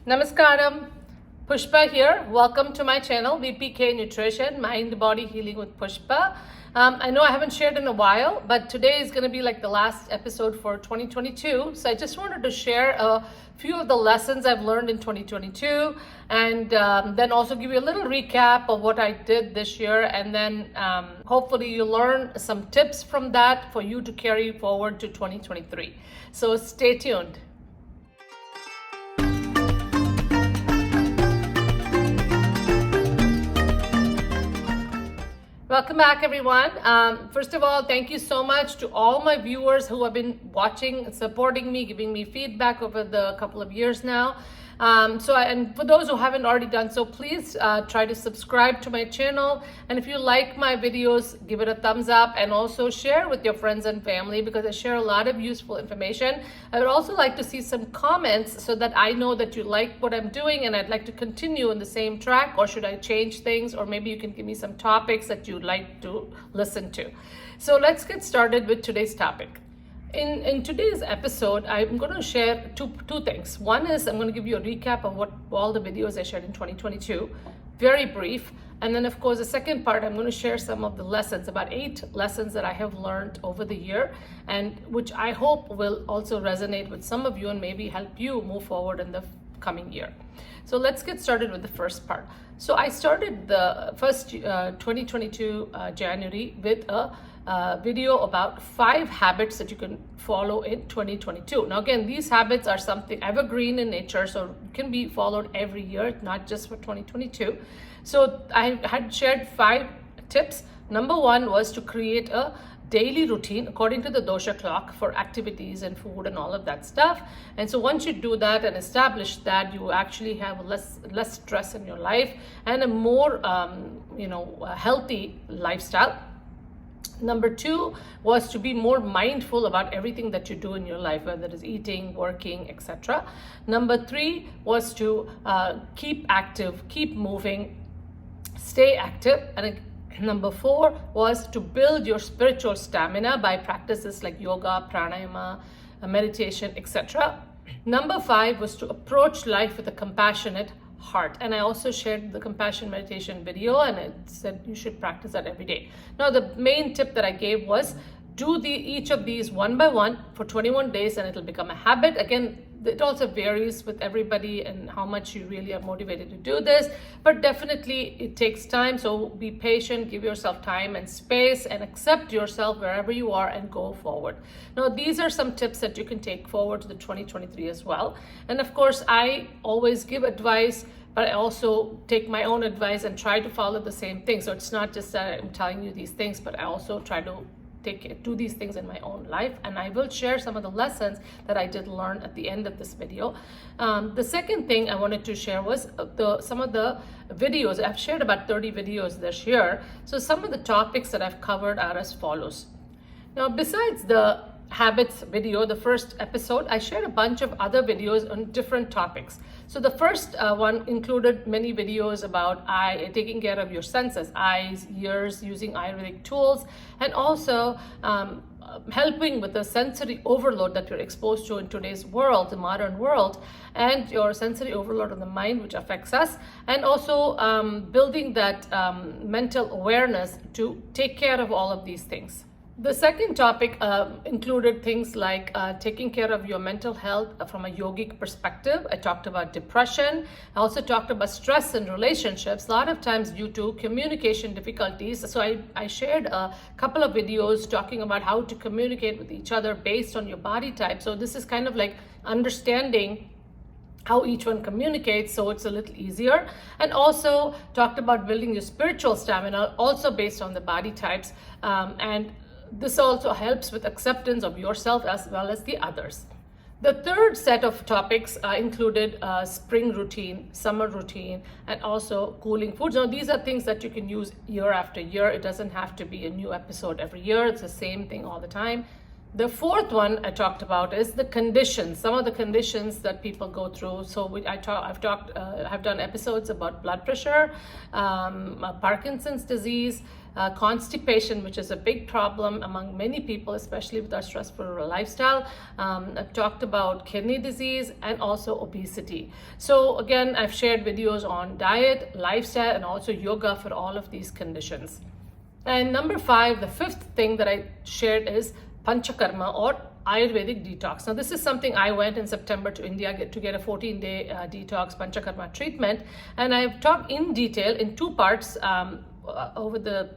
Namaskaram, Pushpa here. Welcome to my channel, VPK Nutrition, Mind Body Healing with Pushpa. I know I haven't shared in a while, but today is going to be like the last episode for 2022. So I just wanted to share a few of the lessons I've learned in 2022 and then also give you a little recap of what I did this year. And then hopefully you learn some tips from that for you to carry forward to 2023. So stay tuned. Welcome back, everyone. First of all, thank you so much to all my viewers who have been watching, supporting me, giving me feedback over the couple of years now. And for those who haven't already done so, please try to subscribe to my channel. And if you like my videos, give it a thumbs up and also share with your friends and family because I share a lot of useful information. I would also like to see some comments so that I know that you like what I'm doing and I'd like to continue in the same track, or should I change things, or maybe you can give me some topics that you'd like to listen to. So let's get started with today's topic. In today's episode, I'm going to share two things. One is I'm going to give you a recap of what all the videos I shared in 2022, very brief. And then, of course, the second part, I'm going to share some of the lessons, about 8 lessons that I have learned over the year, and which I hope will also resonate with some of you and maybe help you move forward in the coming year. So let's get started with the first part. So I started the first 2022 January with a video about 5 habits that you can follow in 2022. Now again, these habits are something evergreen in nature, so can be followed every year, not just for 2022. So I had shared 5 tips. Number 1 was to create a daily routine according to the Dosha Clock for activities and food and all of that stuff. And so once you do that and establish that, you actually have less stress in your life and a more healthy lifestyle. Number 2 was to be more mindful about everything that you do in your life, whether it is eating, working, etc. Number 3 was to keep active, keep moving, stay active. And number 4 was to build your spiritual stamina by practices like yoga, pranayama, meditation, etc. Number 5 was to approach life with a compassionate heart. And I also shared the compassion meditation video and it said you should practice that every day. Now the main tip that I gave was do each of these one by one for 21 days and it'll become a habit. Again, it also varies with everybody and how much you really are motivated to do this, but definitely it takes time. So be patient, give yourself time and space and accept yourself wherever you are and go forward. Now, these are some tips that you can take forward to the 2023 as well. And of course, I always give advice, but I also take my own advice and try to follow the same thing. So it's not just that I'm telling you these things, but I also try to do these things in my own life, and I will share some of the lessons that I did learn at the end of this video. The second thing I wanted to share was some of the videos. I've shared about 30 videos this year. So some of the topics that I've covered are as follows. Now, besides the habits video, the first episode, I shared a bunch of other videos on different topics. So the first one included many videos about taking care of your senses, eyes, ears, using Ayurvedic tools, and also helping with the sensory overload that you're exposed to in today's world, the modern world, and your sensory overload on the mind, which affects us, and also building that mental awareness to take care of all of these things. The second topic included things like taking care of your mental health from a yogic perspective. I talked about depression. I also talked about stress in relationships, a lot of times due to communication difficulties. So I shared a couple of videos talking about how to communicate with each other based on your body type. So this is kind of like understanding how each one communicates, so it's a little easier. And also talked about building your spiritual stamina, also based on the body types. And this also helps with acceptance of yourself as well as the others. The third set of topics included spring routine, summer routine, and also cooling foods. Now, these are things that you can use year after year. It doesn't have to be a new episode every year. It's the same thing all the time. The fourth one I talked about is the conditions, some of the conditions that people go through. So I've done episodes about blood pressure, Parkinson's disease, constipation, which is a big problem among many people, especially with our stressful lifestyle. I've talked about kidney disease and also obesity. So again, I've shared videos on diet, lifestyle, and also yoga for all of these conditions. And number 5, the fifth thing that I shared is Panchakarma or Ayurvedic detox. Now, this is something I went in September to India to get a 14-day detox Panchakarma treatment, and I've talked in detail in 2 parts over the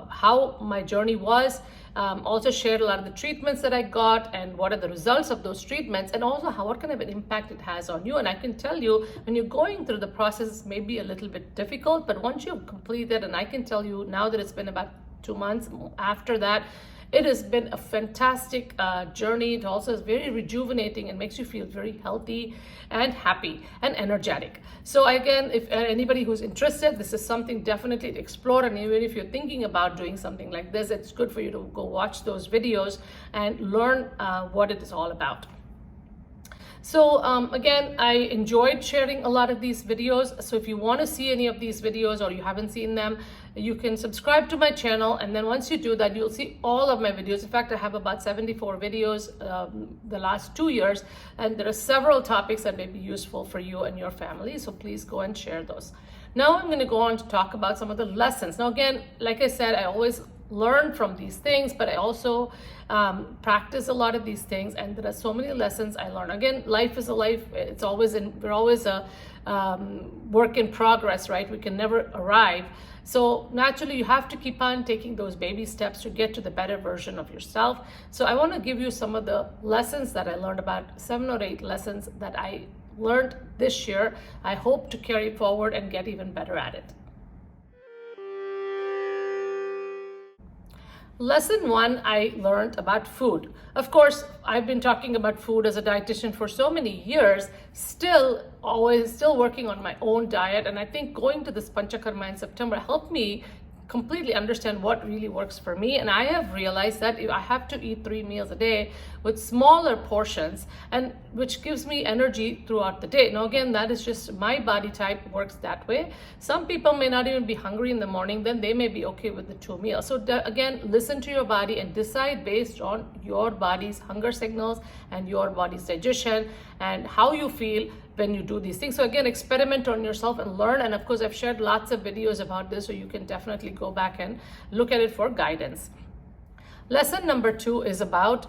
how my journey was. Also shared a lot of the treatments that I got and what are the results of those treatments, and also what kind of an impact it has on you. And I can tell you, when you're going through the process, it may be a little bit difficult, but once you've completed, and I can tell you now that it's been about 2 months after that, it has been a fantastic journey. It also is very rejuvenating and makes you feel very healthy and happy and energetic. So again, if anybody who's interested, this is something definitely to explore. And even if you're thinking about doing something like this, it's good for you to go watch those videos and learn what it is all about. So again, I enjoyed sharing a lot of these videos. So if you want to see any of these videos or you haven't seen them, you can subscribe to my channel. And then once you do that, you'll see all of my videos. In fact, I have about 74 videos the last 2 years. And there are several topics that may be useful for you and your family. So please go and share those. Now I'm going to go on to talk about some of the lessons. Now again, like I said, I always learn from these things, but I also practice a lot of these things, and there are so many lessons I learn. Again, life is a life. It's always we're always a work in progress, right? We can never arrive. So naturally, you have to keep on taking those baby steps to get to the better version of yourself. So I want to give you some of the lessons that I learned, about 7 or 8 lessons that I learned this year. I hope to carry forward and get even better at it. Lesson 1, I learned about food. Of course, I've been talking about food as a dietitian for so many years, still working on my own diet. And I think going to this Panchakarma in September helped me completely understand what really works for me. And I have realized that I have to eat 3 meals a day with smaller portions, and which gives me energy throughout the day. Now again, that is just my body type works that way. Some people may not even be hungry in the morning, then they may be okay with the 2 meals. So again, listen to your body and decide based on your body's hunger signals and your body's digestion and how you feel when you do these things. So again, experiment on yourself and learn. And of course, I've shared lots of videos about this, so you can definitely go back and look at it for guidance. Lesson number 2 is about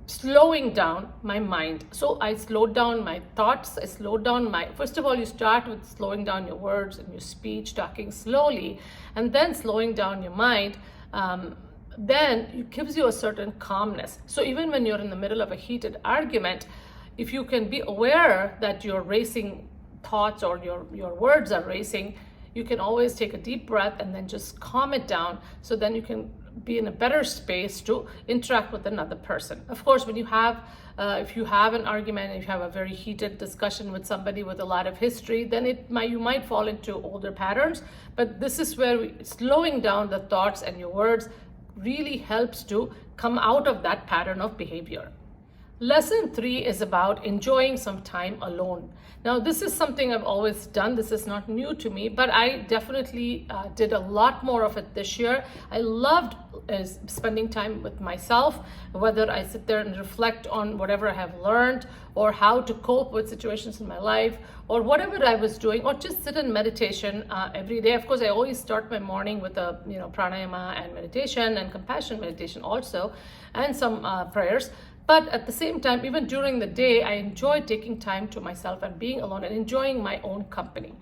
slowing down my mind. So I slowed down my thoughts. I slowed down first of all, you start with slowing down your words and your speech, talking slowly, and then slowing down your mind. Then it gives you a certain calmness. So even when you're in the middle of a heated argument, if you can be aware that your racing thoughts or your words are racing, you can always take a deep breath and then just calm it down. So then you can be in a better space to interact with another person. Of course, when you have, if you have an argument, if you have a very heated discussion with somebody with a lot of history, then you might fall into older patterns. But this is where slowing down the thoughts and your words really helps to come out of that pattern of behavior. Lesson 3 is about enjoying some time alone. Now, this is something I've always done. This is not new to me, but I definitely did a lot more of it this year. I loved spending time with myself, whether I sit there and reflect on whatever I have learned or how to cope with situations in my life or whatever I was doing, or just sit in meditation every day. Of course, I always start my morning with a pranayama and meditation and compassion meditation also, and some prayers. But at the same time, even during the day, I enjoy taking time to myself and being alone and enjoying my own company.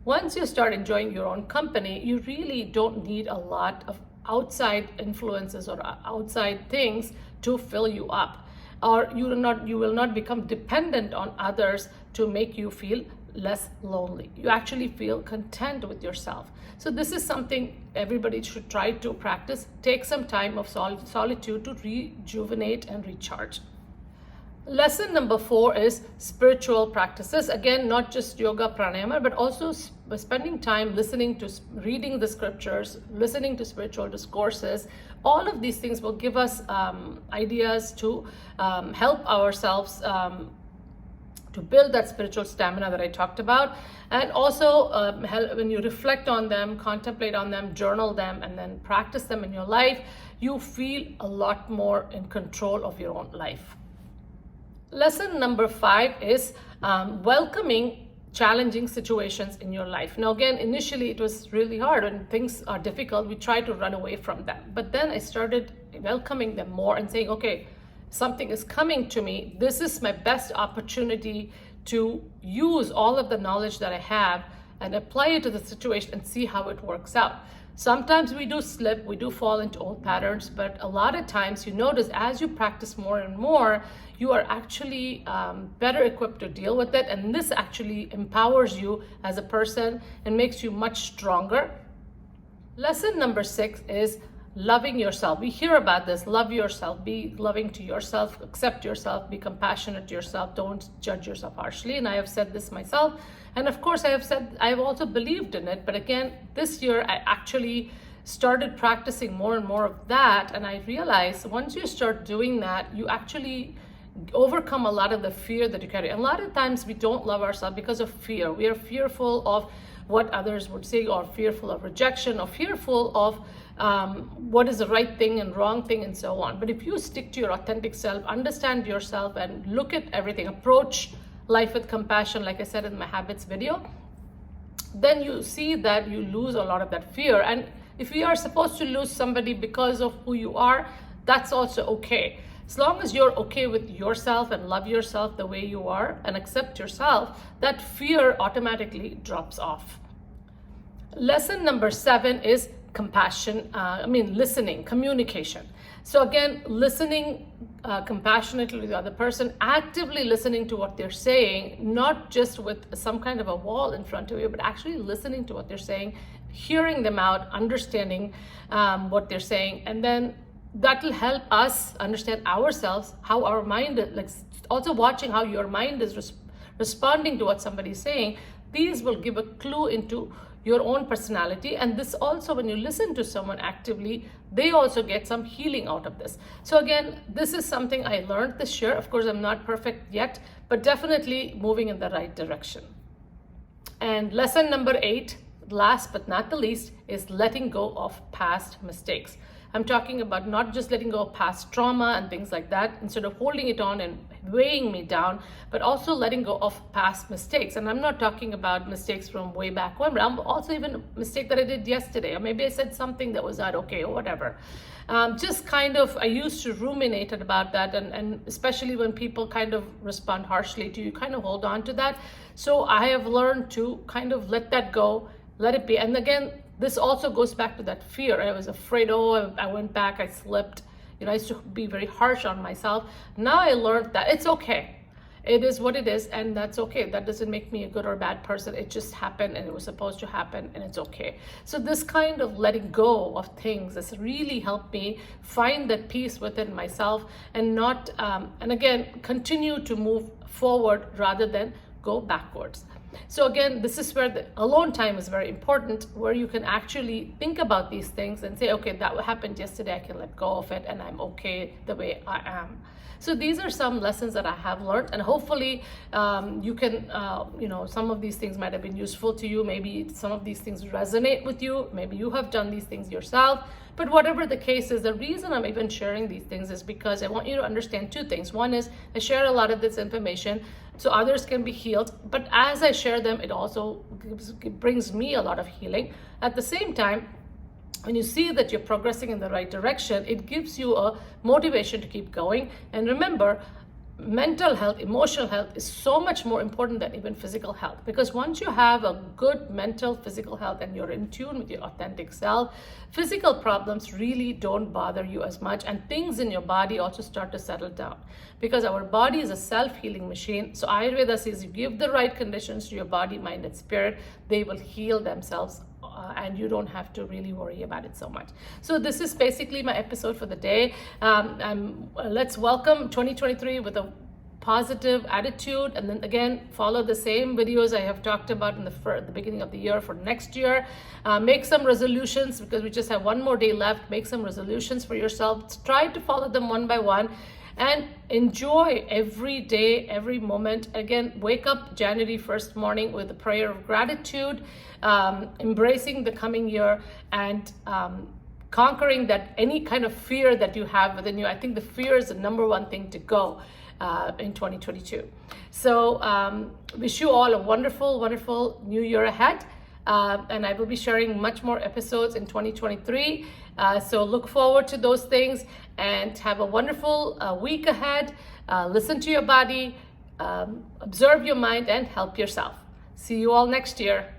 Once you start enjoying your own company, you really don't need a lot of outside influences or outside things to fill you up. Or you will not become dependent on others to make you feel less lonely. You actually feel content with yourself. So this is something everybody should try to practice. Take some time of solitude to rejuvenate and recharge. Lesson number 4 is spiritual practices. Again, not just yoga, pranayama, but also spending time listening to, reading the scriptures, listening to spiritual discourses. All of these things will give us ideas to help ourselves to build that spiritual stamina that I talked about. And also when you reflect on them, contemplate on them, journal them, and then practice them in your life, you feel a lot more in control of your own life. Lesson number 5 is welcoming challenging situations in your life. Now, again, initially it was really hard. When things are difficult, we try to run away from them. But then I started welcoming them more and saying, okay, something is coming to me. This is my best opportunity to use all of the knowledge that I have and apply it to the situation and see how it works out. Sometimes we do slip, we do fall into old patterns, but a lot of times you notice as you practice more and more, you are actually better equipped to deal with it. And this actually empowers you as a person and makes you much stronger. Lesson number 6 is loving yourself. We hear about this. Love yourself. Be loving to yourself. Accept yourself. Be compassionate to yourself. Don't judge yourself harshly. And I have said this myself. And of course, I've also believed in it. But again, this year, I actually started practicing more and more of that. And I realized once you start doing that, you actually overcome a lot of the fear that you carry. And a lot of times we don't love ourselves because of fear. We are fearful of what others would say, or fearful of rejection, or fearful of what is the right thing and wrong thing, and so on. But if you stick to your authentic self, understand yourself, and look at everything, approach life with compassion, like I said in my habits video, then you see that you lose a lot of that fear. And if you are supposed to lose somebody because of who you are, that's also okay. As long as you're okay with yourself and love yourself the way you are and accept yourself, that fear automatically drops off. Lesson number 7 is listening, communication. So again, listening compassionately to the other person, actively listening to what they're saying, not just with some kind of a wall in front of you, but actually listening to what they're saying, hearing them out, understanding what they're saying, and then that will help us understand ourselves, how our mind, also watching how your mind is responding to what somebody's saying. These will give a clue into your own personality. And this also, when you listen to someone actively, they also get some healing out of this. So again, this is something I learned this year. Of course, I'm not perfect yet, but definitely moving in the right direction. And lesson number 8, last but not the least, is letting go of past mistakes. I'm talking about not just letting go of past trauma and things like that, instead of holding it on and weighing me down, but also letting go of past mistakes. And I'm not talking about mistakes from way back when, but I'm also even a mistake that I did yesterday, or maybe I said something that was not okay, or whatever. I used to ruminate about that, and especially when people kind of respond harshly to you, kind of hold on to that. So I have learned to kind of let that go, let it be. And again, this also goes back to that fear. I was afraid, I went back, I slipped. I used to be very harsh on myself. Now I learned that it's okay. It is what it is, and that's okay. That doesn't make me a good or bad person. It just happened, and it was supposed to happen, and it's okay. So this kind of letting go of things has really helped me find that peace within myself, and not, and again, continue to move forward rather than go backwards. So again, this is where the alone time is very important, where you can actually think about these things and say, okay, that happened yesterday, I can let go of it, and I'm okay the way I am. So these are some lessons that I have learned, and hopefully you can, some of these things might have been useful to you. Maybe some of these things resonate with you. Maybe you have done these things yourself. But whatever the case is, the reason I'm even sharing these things is because I want you to understand 2 things. One is I share a lot of this information so others can be healed. But as I share them, it also brings me a lot of healing. At the same time, when you see that you're progressing in the right direction, it gives you a motivation to keep going. And remember, mental health, emotional health is so much more important than even physical health, because once you have a good mental, physical health, and you're in tune with your authentic self, physical problems really don't bother you as much, and things in your body also start to settle down, because our body is a self-healing machine. So Ayurveda says you give the right conditions to your body, mind, and spirit, they will heal themselves, and you don't have to really worry about it so much. So this is basically my episode for the day. Let's welcome 2023 with a positive attitude, and then again follow the same videos I have talked about in the beginning of the year for next year. Make some resolutions, because we just have one more day left. Make some resolutions for yourself. Try to follow them one by one and enjoy every day, every moment. Again, wake up January 1st morning with a prayer of gratitude, embracing the coming year, and conquering that any kind of fear that you have within you. I think the fear is the number one thing to go in 2022. So wish you all a wonderful, wonderful new year ahead. And I will be sharing much more episodes in 2023. So look forward to those things, and have a wonderful week ahead. Listen to your body, observe your mind, and help yourself. See you all next year.